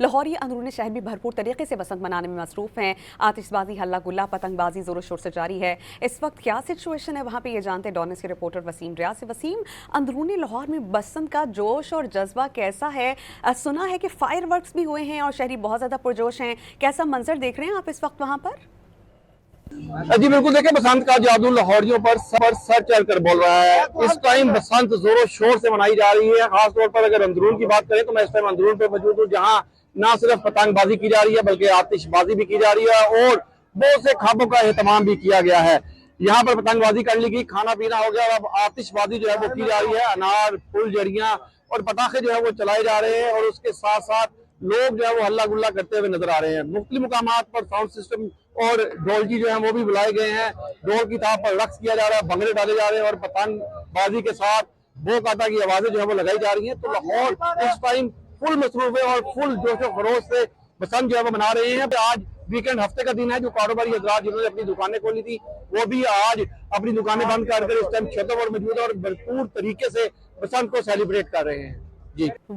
लाहौरी अंदरूनी शहर भी भरपूर तरीके से बसंत मनाने में मसरूफ हैं। आतिशबाजी, हल्ला गुल्ला, पतंगबाजी जोरों शोर से जारी है। इस वक्त क्या सिचुएशन है वहाँ पे, ये जानते डॉनेस के रिपोर्टर वसीम रियाज से। वसीम, अंदरूनी लाहौर में बसंत का जोश और जज्बा कैसा है? सुना है कि फायर वर्क्स भी हुए हैं और शहरी बहुत ज्यादा पुरजोश हैं। कैसा मंजर देख रहे हैं आप इस वक्त वहाँ पर? जी बिल्कुल, देखिए बसंत का जादू लाहौरियों पर सर चढ़ कर बोल रहा है। इस टाइम बसंत जोरों शोर से मनाई जा रही है। खासतौर पर अगर अंदरून की बात करें तो मैं इस टाइम अंदरून पे मौजूद हूँ, जहाँ न सिर्फ पतंगबाजी की जा रही है बल्कि आतिशबाजी भी की जा रही है और बहुत से खाबों का एहतमाम भी किया गया है। यहाँ पर पतंगबाजी कर ली गई, खाना पीना हो गया, अब आतिशबाजी जो है वो की जा रही है। अनार, फुलझड़ियां और पटाखे जो है वो चलाए जा रहे हैं और उसके साथ साथ लोग जो है वो हल्ला गुल्ला करते हुए नजर आ रहे हैं। मुख्तलिफ मुकामात पर साउंड सिस्टम और ढोलकी जो है वो भी बुलाए गए हैं। ढोल की ताप पर रक्स किया जा रहा है, भंगड़े डाले जा रहे हैं और पतंगबाजी के साथ भो काटा की आवाजें जो है वो लगाई जा रही हैं। तो लाहौर इस टाइम फुल मसरूफ है और फुल जोशो खरोश से बसंत जो है वो मना रहे हैं। आज वीकेंड हफ्ते का दिन है। जो कारोबारी हजरात जिन्होंने अपनी दुकानें खोली थी वो भी आज अपनी दुकानें बंद कर इस टाइम छतों पर मौजूद है और भरपूर तरीके से बसंत को सेलिब्रेट कर रहे हैं। जी।